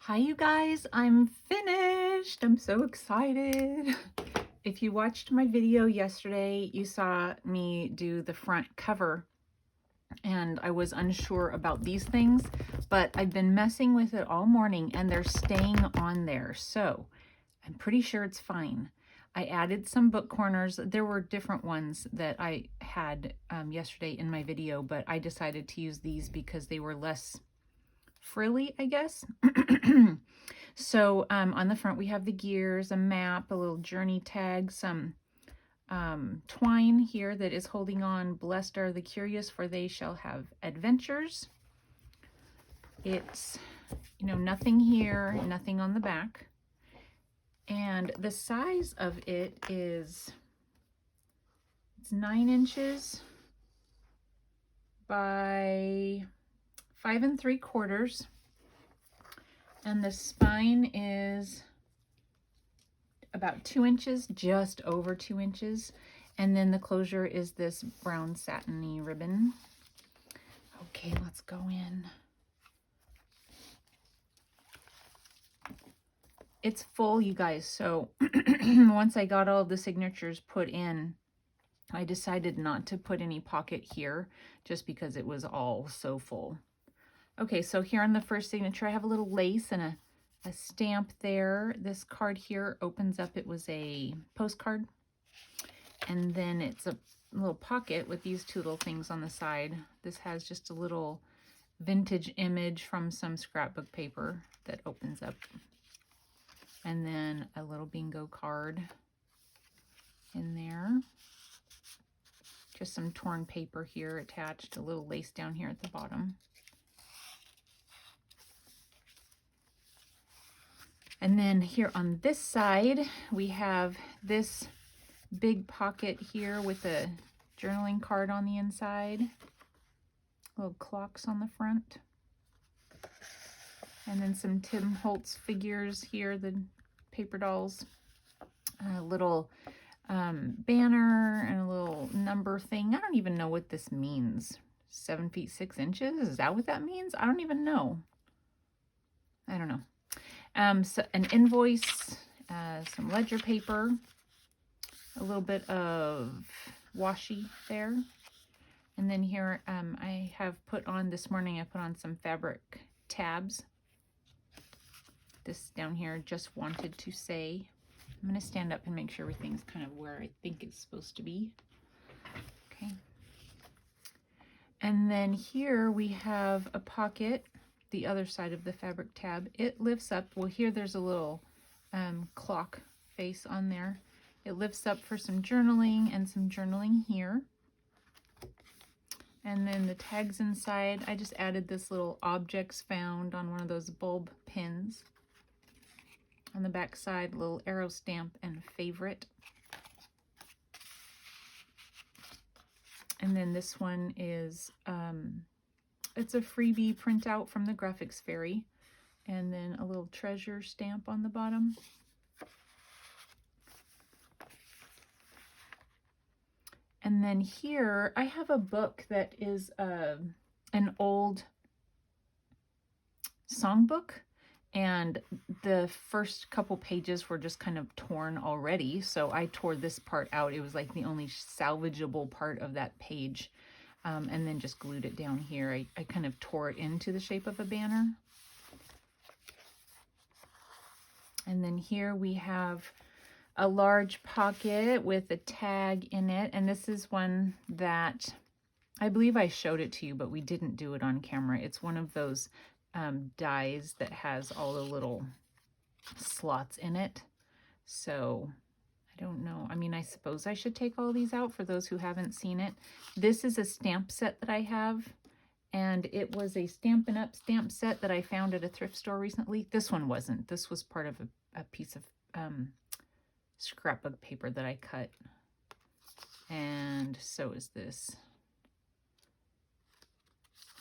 Hi you guys, I'm finished. I'm so excited. If you watched my video yesterday, you saw me do the front cover and I was unsure about these things, but I've been messing with it all morning and they're staying on there. So I'm pretty sure it's fine. I added some book corners. There were different ones that I had yesterday in my video, but I decided to use these because they were less frilly, I guess. So on the front we have the gears, a map, a little journey tag, some twine here that is holding on. Blessed are the curious, for they shall have adventures. It's, you know, nothing here, nothing on the back. And the size of it is, it's 9 inches by 5 3/4. And the spine is about 2 inches, just over 2 inches. And then the closure is this brown satiny ribbon. Okay, let's go in. It's full, you guys. So once I got all the signatures put in, I decided not to put any pocket here just because it was all so full. Okay, so here on the first signature, I have a little lace and a stamp there. This card here opens up. It was a postcard. And then it's a little pocket with these two little things on the side. This has just a little vintage image from some scrapbook paper that opens up. And then a little bingo card in there. Just some torn paper here attached, a little lace down here at the bottom. And then here on this side, we have this big pocket here with a journaling card on the inside. Little clocks on the front. And then some Tim Holtz figures here, the paper dolls. A little banner and a little number thing. I don't even know what this means. 7 feet 6 inches? Is that what that means? I don't even know. I don't know. So an invoice, some ledger paper, a little bit of washi there. And then here I have put on, this morning I put on some fabric tabs. This down here, just wanted to say. I'm going to stand up and make sure everything's kind of where I think it's supposed to be. Okay. And then here we have a pocket, the other side of the fabric tab. It lifts up. Well, here there's a little clock face on there. It lifts up for some journaling and some journaling here. And then the tags inside, I just added this little objects found on one of those bulb pins. On the back side, little arrow stamp and favorite. And then this one is, it's a freebie printout from the Graphics Fairy. And then a little treasure stamp on the bottom. And then here, I have a book that is an old songbook. And the first couple pages were just kind of torn already. So I tore this part out. It was like the only salvageable part of that page. And then just glued it down here. I kind of tore it into the shape of a banner. And then here we have a large pocket with a tag in it. And this is one that I believe I showed it to you, but we didn't do it on camera. It's one of those dies that has all the little slots in it. So I don't know. I mean, I suppose I should take all these out for those who haven't seen it. This is a stamp set that I have, and it was a Stampin' Up! Stamp set that I found at a thrift store recently. This one wasn't. This was part of a piece of scrapbook paper that I cut. And so is this.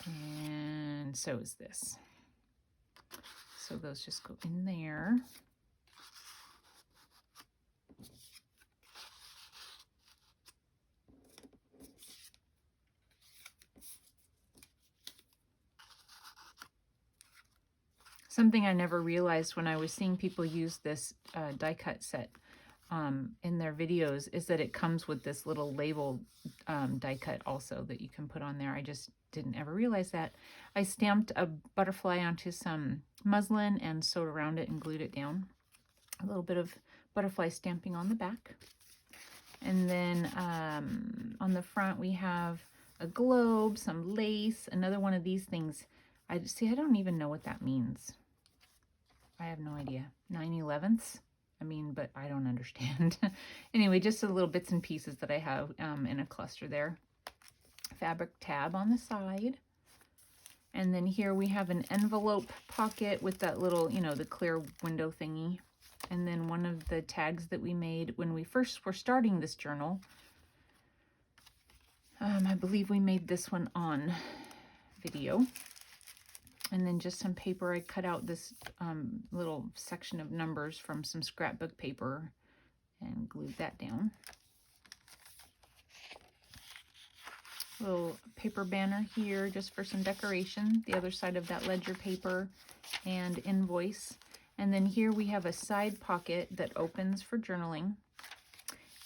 And so is this. So those just go in there. Something I never realized when I was seeing people use this die cut set in their videos is that it comes with this little label die cut also that you can put on there. I just didn't ever realize that. I stamped a butterfly onto some muslin and sewed around it and glued it down. A little bit of butterfly stamping on the back. And then on the front we have a globe, some lace, another one of these things. I don't even know what that means. I have no idea. 9/11ths? I mean, but I don't understand. Anyway, just a little bits and pieces that I have in a cluster there. Fabric tab on the side. And then here we have an envelope pocket with that little, you know, the clear window thingy. And then one of the tags that we made when we first were starting this journal. I believe we made this one on video. And then just some paper. I cut out this little section of numbers from some scrapbook paper and glued that down. Little paper banner here just for some decoration. The other side of that ledger paper and invoice. And then here we have a side pocket that opens for journaling.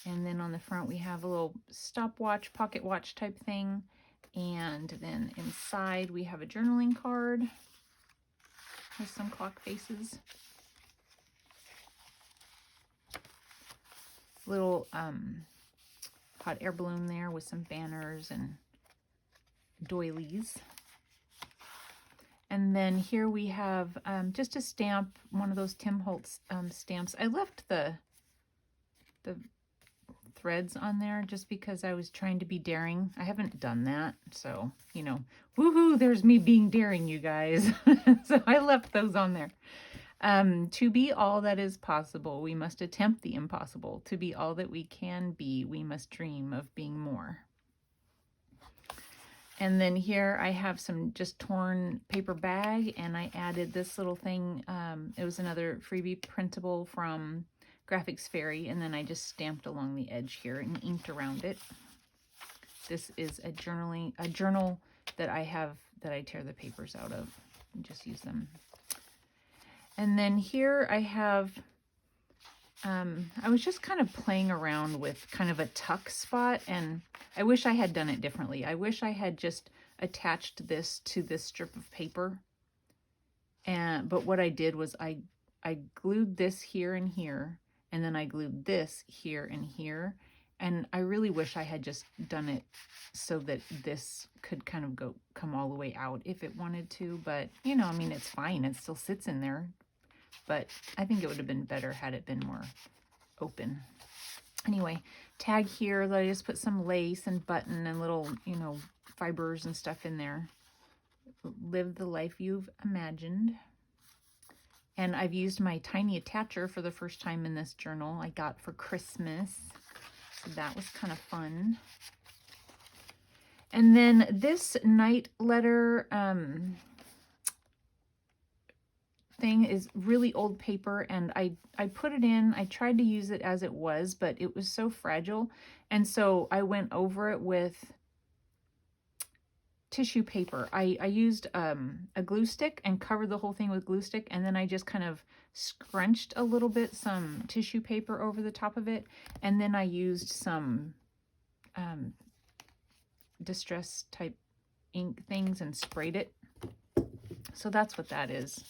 And then on the front we have a little stopwatch, pocket watch type thing. And then inside we have a journaling card with some clock faces. Little hot air balloon there with some banners and doilies. And then here we have just a stamp, one of those Tim Holtz stamps. I left the threads on there just because I was trying to be daring. I haven't done that, so, you know, woohoo, there's me being daring, you guys. So I left those on there. To be all that is possible, we must attempt the impossible. To be all that we can be, we must dream of being more. And then here I have some just torn paper bag, and I added this little thing. It was another freebie printable from Graphics Fairy, and then I just stamped along the edge here and inked around it. This is a journal that I have that I tear the papers out of and just use them. And then here I have, I was just kind of playing around with kind of a tuck spot, and I wish I had done it differently. I wish I had just attached this to this strip of paper. But what I did was I glued this here and here, and then I glued this here and here. And I really wish I had just done it so that this could kind of come all the way out if it wanted to. But, you know, I mean, it's fine. It still sits in there. But I think it would have been better had it been more open. Anyway, tag here that I just put some lace and button and little, you know, fibers and stuff in there. Live the life you've imagined. And I've used my tiny attacher for the first time in this journal I got for Christmas. So that was kind of fun. And then this night letter thing is really old paper, and I put it in. I tried to use it as it was, but it was so fragile. And so I went over it with tissue paper. I used a glue stick and covered the whole thing with glue stick, and then I just kind of scrunched a little bit some tissue paper over the top of it, and then I used some distress type ink things and sprayed it. So that's what that is.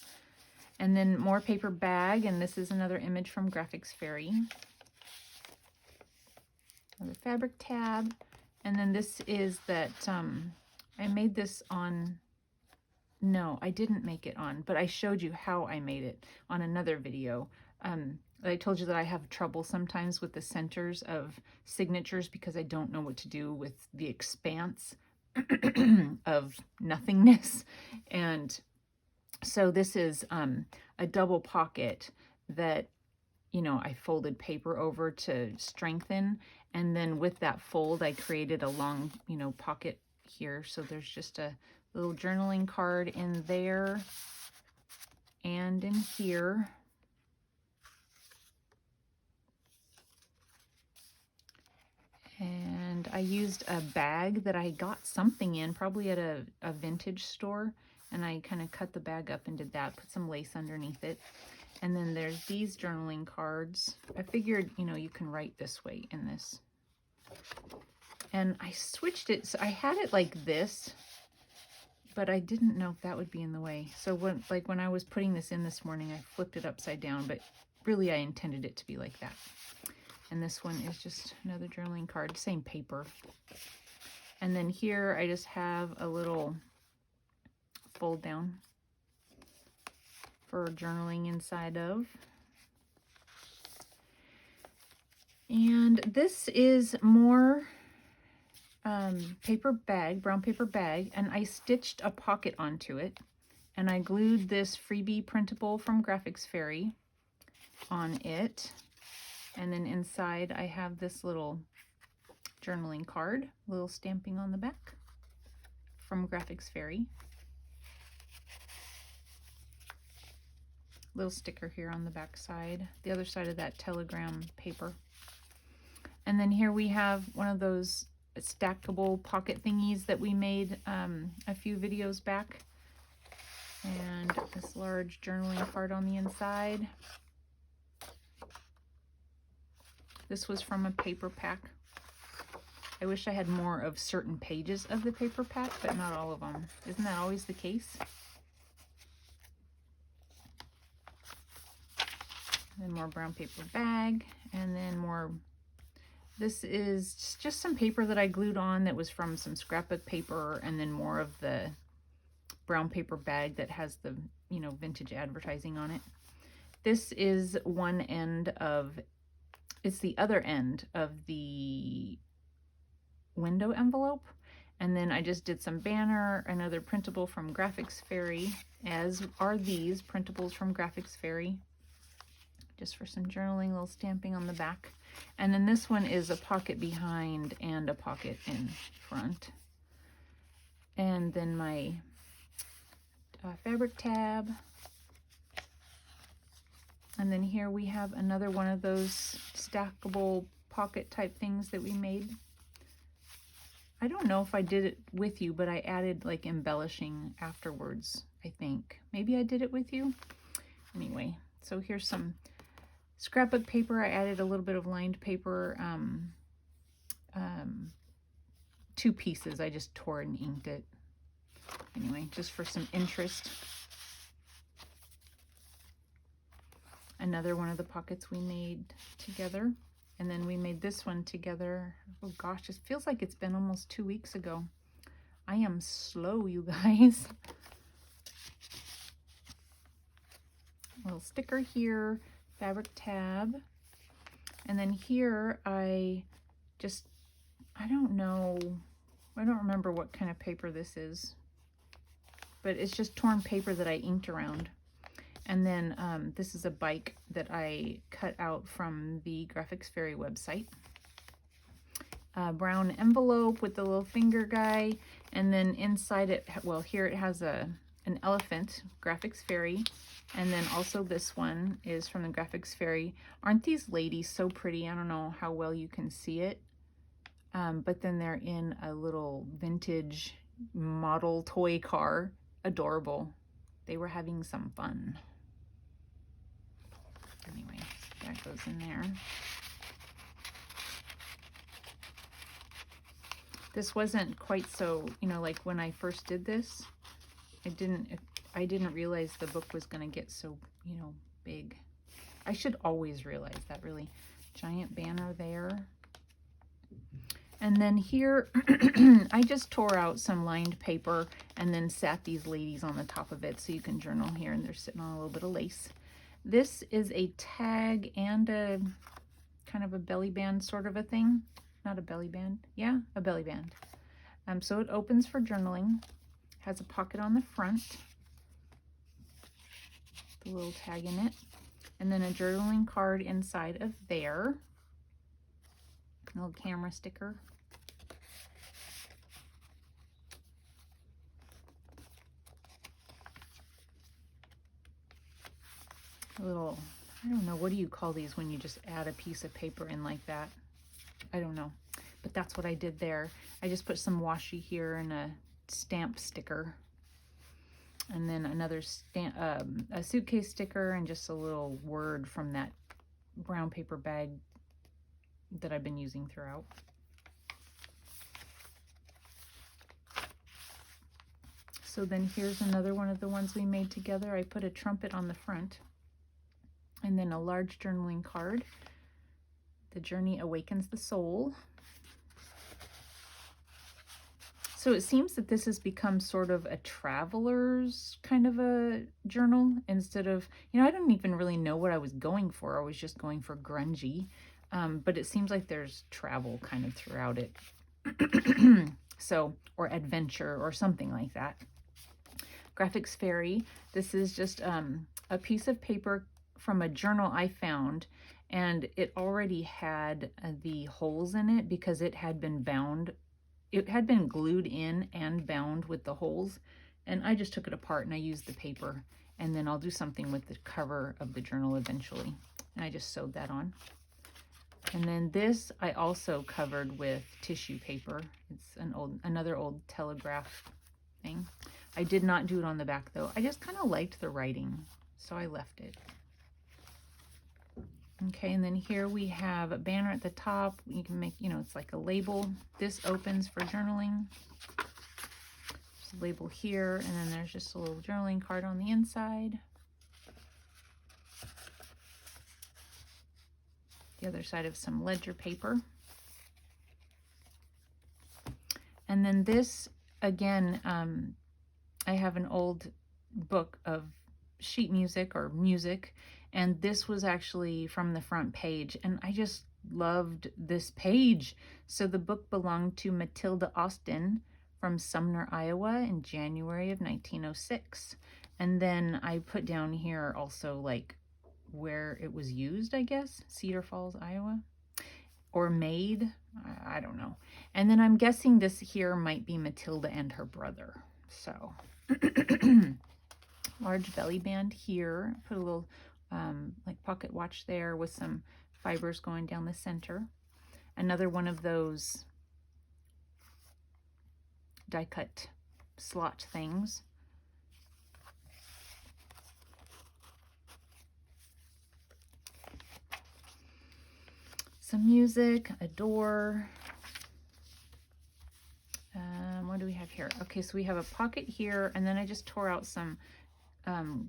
And then more paper bag, and this is another image from Graphics Fairy. Another fabric tab, and then this is that I made this on, no, I didn't make it on, but I showed you how I made it on another video. I told you that I have trouble sometimes with the centers of signatures because I don't know what to do with the expanse of nothingness. And so this is a double pocket that, you know, I folded paper over to strengthen. And then with that fold, I created a long, you know, pocket here. So there's just a little journaling card in there and in here. And I used a bag that I got something in, probably at a vintage store. And I kind of cut the bag up and did that, put some lace underneath it. And then there's these journaling cards. I figured, you know, you can write this way in this. And I switched it, so I had it like this, but I didn't know if that would be in the way. So when I was putting this in this morning, I flipped it upside down, but really I intended it to be like that. And this one is just another journaling card, same paper. And then here I just have a little fold down for journaling inside of. And this is more paper bag, brown paper bag, and I stitched a pocket onto it, and I glued this freebie printable from Graphics Fairy on it. And then inside I have this little journaling card, little stamping on the back from Graphics Fairy. Little sticker here on the back side, the other side of that telegram paper. And then here we have one of those stackable pocket thingies that we made a few videos back. And this large journaling card on the inside. This was from a paper pack. I wish I had more of certain pages of the paper pack, but not all of them. Isn't that always the case? Then more brown paper bag, and then more. This is just some paper that I glued on that was from some scrapbook paper, and then more of the brown paper bag that has the, you know, vintage advertising on it. This is one end of, it's the other end of the window envelope. And then I just did some banner, another printable from Graphics Fairy, as are these printables from Graphics Fairy. Just for some journaling, little stamping on the back. And then this one is a pocket behind and a pocket in front. And then my fabric tab. And then here we have another one of those stackable pocket type things that we made. I don't know if I did it with you, but I added like embellishing afterwards, I think. Maybe I did it with you. Anyway, so here's some scrapbook paper. I added a little bit of lined paper, 2 pieces. I just tore and inked it. Anyway, just for some interest. Another one of the pockets we made together. And then we made this one together. Oh gosh, it feels like it's been almost 2 weeks ago. I am slow, you guys. A little sticker here. Fabric tab. And then here I don't know, I don't remember what kind of paper this is, but it's just torn paper that I inked around. And then this is a bike that I cut out from the Graphics Fairy website. Brown envelope with the little finger guy, and then inside it, well, here it has an elephant, Graphics Fairy. And then also this one is from the Graphics Fairy. Aren't these ladies so pretty? I don't know how well you can see it. But then they're in a little vintage model toy car. Adorable. They were having some fun. Anyway, that goes in there. This wasn't quite so, you know, like when I first did this, I didn't realize the book was going to get so, you know, big. I should always realize that, really. Giant banner there. And then here, I just tore out some lined paper and then sat these ladies on the top of it so you can journal here, and they're sitting on a little bit of lace. This is a tag and a kind of a belly band sort of a thing. Not a belly band. Yeah, a belly band. So it opens for journaling. Has a pocket on the front. The little tag in it. And then a journaling card inside of there. A little camera sticker. A little, I don't know, what do you call these when you just add a piece of paper in like that? I don't know, but that's what I did there. I just put some washi here and a stamp sticker. And then another a suitcase sticker and just a little word from that brown paper bag that I've been using throughout. So then here's another one of the ones we made together. I put a trumpet on the front and then a large journaling card. The journey awakens the soul. So it seems that this has become sort of a traveler's kind of a journal instead of, I don't even really know what I was going for. I was just going for grungy. But it seems like there's travel kind of throughout it. So, or adventure or something like that. Graphics Fairy. This is just a piece of paper from a journal I found, and it already had the holes in it because it had been bound. It had been glued in and bound with the holes, and I just took it apart and I used the paper, and then I'll do something with the cover of the journal eventually. And I just sewed that on. And then this I also covered with tissue paper. It's another old telegraph thing. I did not do it on the back though. I just kind of liked the writing, so I left it. Okay, and then here we have a banner at the top. You can make, it's like a label. This opens for journaling. There's a label here, and then there's just a little journaling card on the inside. The other side of some ledger paper. And then this, again, I have an old book of sheet music or music, and this was actually from the front page, and I just loved this page. So the book belonged to Matilda Austin from Sumner, Iowa in January of 1906. And then I put down here also like where it was used, I guess, Cedar Falls, Iowa, or made, I don't know. And then I'm guessing this here might be Matilda and her brother. So large belly band here, put a little like pocket watch there with some fibers going down the center. Another one of those die cut slot things. Some music, a door. What do we have here? Okay, so we have a pocket here, and then I just tore out some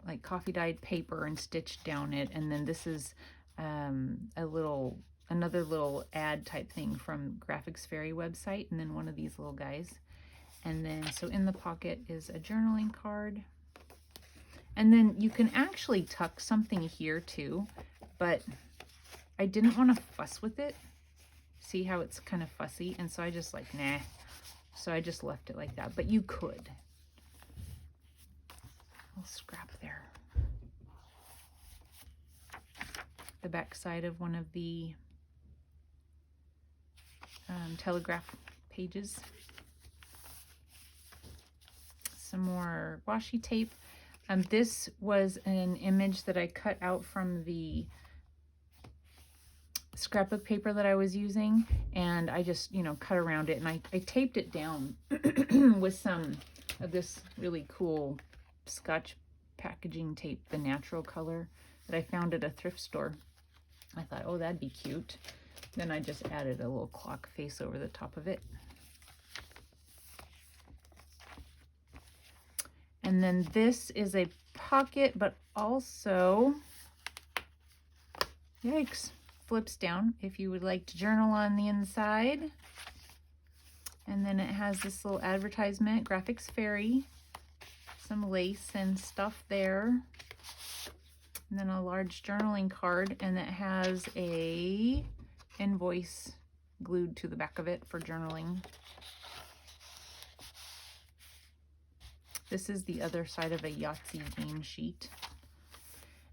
like coffee dyed paper and stitched down it. And then this is another little ad type thing from Graphics Fairy website, and then one of these little guys. And then so in the pocket is a journaling card. And then you can actually tuck something here too, but I didn't want to fuss with it. See how it's kind of fussy? And so I just like, nah. So I just left it like that, but you could. I'll scrap there. The back side of one of the telegraph pages. Some more washi tape. This was an image that I cut out from the scrapbook paper that I was using, and I just, cut around it, and I taped it down with some of this really cool Scotch packaging tape, the natural color that I found at a thrift store. I thought, oh, that'd be cute. Then I just added a little clock face over the top of it. And then this is a pocket, but also, yikes, flips down if you would like to journal on the inside. And then it has this little advertisement, Graphics Fairy, some lace and stuff there. And then a large journaling card, and it has a invoice glued to the back of it for journaling. This is the other side of a Yahtzee game sheet.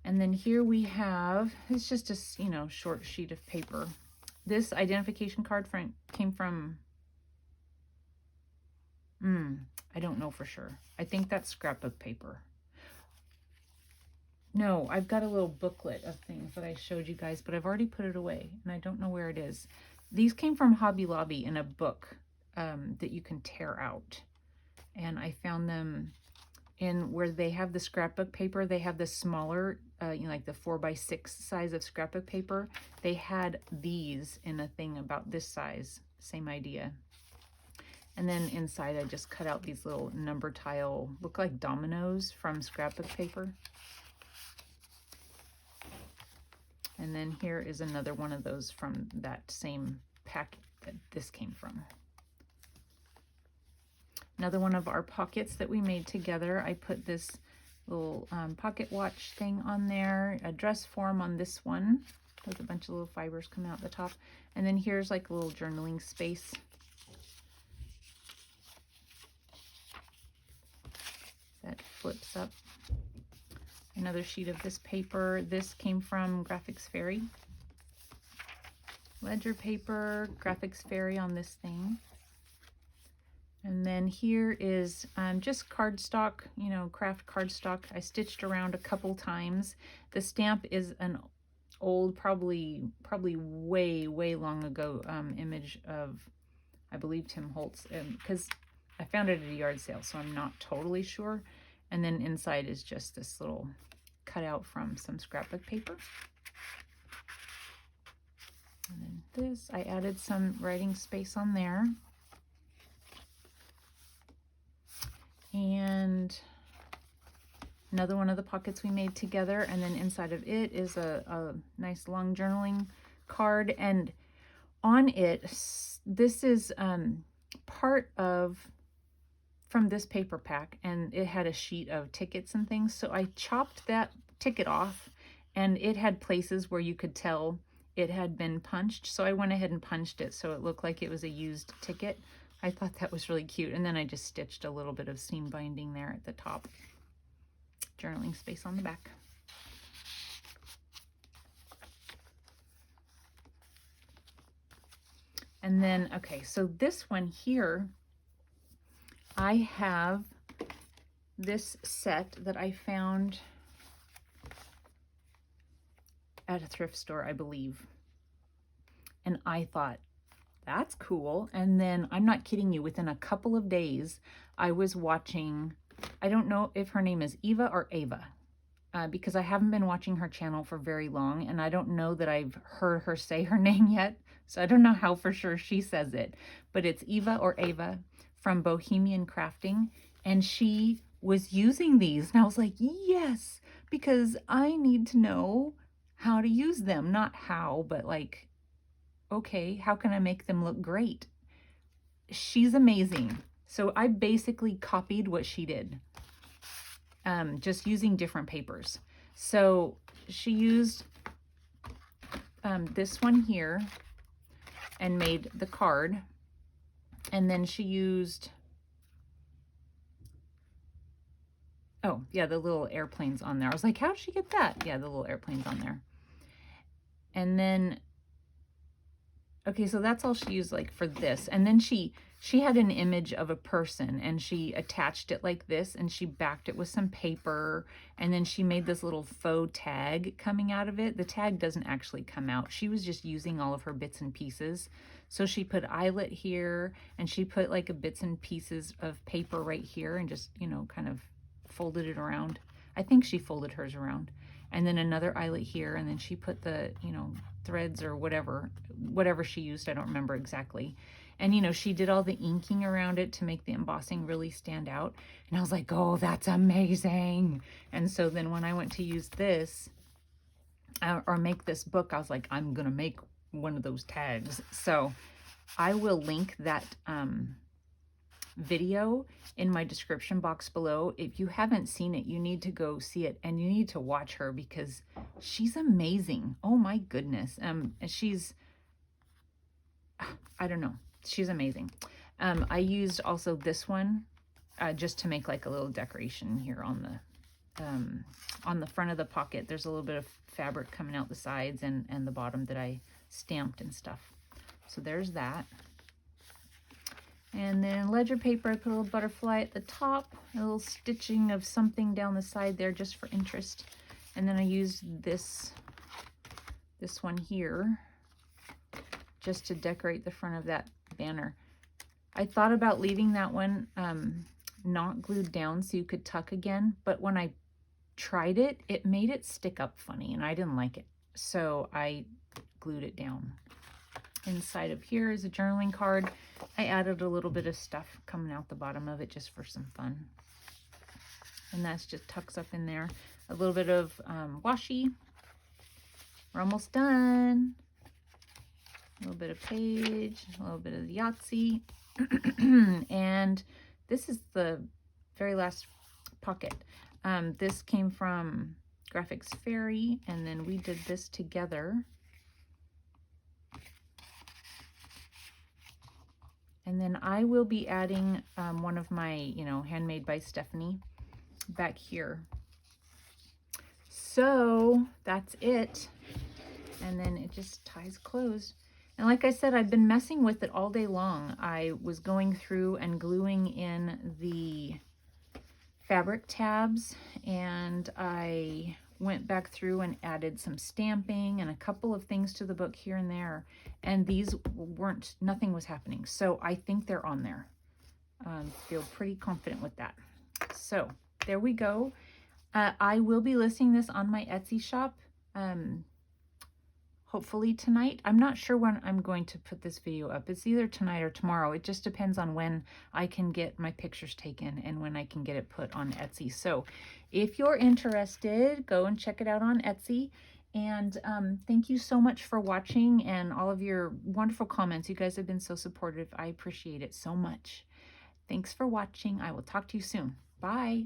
And then here we have, it's just a, short sheet of paper. This identification card came from, I don't know for sure. I think that's scrapbook paper. No, I've got a little booklet of things that I showed you guys, but I've already put it away and I don't know where it is. These came from Hobby Lobby in a book that you can tear out. And I found them in where they have the scrapbook paper, they have the smaller, you know, like the 4x6 size of scrapbook paper. They had these in a thing about this size, same idea. And then inside I just cut out these little number tile, look like dominoes from scrapbook paper. And then here is another one of those from that same pack that this came from. Another one of our pockets that we made together. I put this little pocket watch thing on there, a dress form on this one with a bunch of little fibers coming out the top. And then here's like a little journaling space. That flips up. Another sheet of this paper. This came from Graphics Fairy. Ledger paper, Graphics Fairy on this thing. And then here is just cardstock, you know, craft cardstock. I stitched around a couple times. The stamp is an old, probably way long ago image of, I believe, Tim Holtz, because I found it at a yard sale, so I'm not totally sure. And then inside is just this little cutout from some scrapbook paper. And then this, I added some writing space on there. And another one of the pockets we made together, and then inside of it is a nice long journaling card, and on it, this is part of, from this paper pack, and it had a sheet of tickets and things, so I chopped that ticket off, and it had places where you could tell it had been punched, so I went ahead and punched it so it looked like it was a used ticket. I thought that was really cute. And then I just stitched a little bit of seam binding there at the top. Journaling space on the back. And then, okay, so this one here, I have this set that I found at a thrift store, I believe. And I thought, that's cool. And then, I'm not kidding you, within a couple of days, I was watching, I don't know if her name is Eva or Ava, because I haven't been watching her channel for very long, and I don't know that I've heard her say her name yet, so I don't know how for sure she says it, but it's Eva or Ava from Bohemian Crafting, and she was using these, and I was like, yes, because I need to know how to use them. Not how, but like, okay, how can I make them look great? She's amazing. So I basically copied what she did, just using different papers. So she used this one here and made the card. And then she used, oh yeah, the little airplanes on there. I was like, how'd she get that? Yeah, the little airplanes on there. And then, okay, so that's all she used like for this. And then she had an image of a person, and she attached it like this, and she backed it with some paper, and then she made this little faux tag coming out of it. The tag doesn't actually come out. She was just using all of her bits and pieces. So she put eyelet here, and she put like a bits and pieces of paper right here, and just, you know, kind of folded it around. I think she folded hers around. And then another eyelet here, and then she put the, you know, threads or whatever she used, I don't remember exactly. And, you know, she did all the inking around it to make the embossing really stand out. And I was like, oh, that's amazing. And so then when I went to use this or make this book, I was like, I'm going to make one of those tags. So I will link that video in my description box below. If you haven't seen it, you need to go see it, and you need to watch her because she's amazing. Oh my goodness. She's, I don't know, she's amazing. I used also this one just to make like a little decoration here on the front of the pocket. There's a little bit of fabric coming out the sides and the bottom that I stamped and stuff. So there's that. And then ledger paper, I put a little butterfly at the top, a little stitching of something down the side there just for interest. And then I used this one here just to decorate the front of that banner. I thought about leaving that one not glued down so you could tuck again, but when I tried it, it made it stick up funny and I didn't like it. So I glued it down. Inside of here is a journaling card. I added a little bit of stuff coming out the bottom of it just for some fun. And that's just tucks up in there. A little bit of washi. We're almost done. A little bit of page, a little bit of Yahtzee. And this is the very last pocket. This came from Graphics Fairy, and then we did this together. And then I will be adding one of my, Handmade by Stephanie back here. So that's it. And then it just ties closed. And like I said, I've been messing with it all day long. I was going through and gluing in the fabric tabs, and I went back through and added some stamping and a couple of things to the book here and there. And these weren't, nothing was happening. So I think they're on there. Feel pretty confident with that. So there we go. I will be listing this on my Etsy shop. Hopefully tonight. I'm not sure when I'm going to put this video up. It's either tonight or tomorrow. It just depends on when I can get my pictures taken and when I can get it put on Etsy. So if you're interested, go and check it out on Etsy. And thank you so much for watching and all of your wonderful comments. You guys have been so supportive. I appreciate it so much. Thanks for watching. I will talk to you soon. Bye.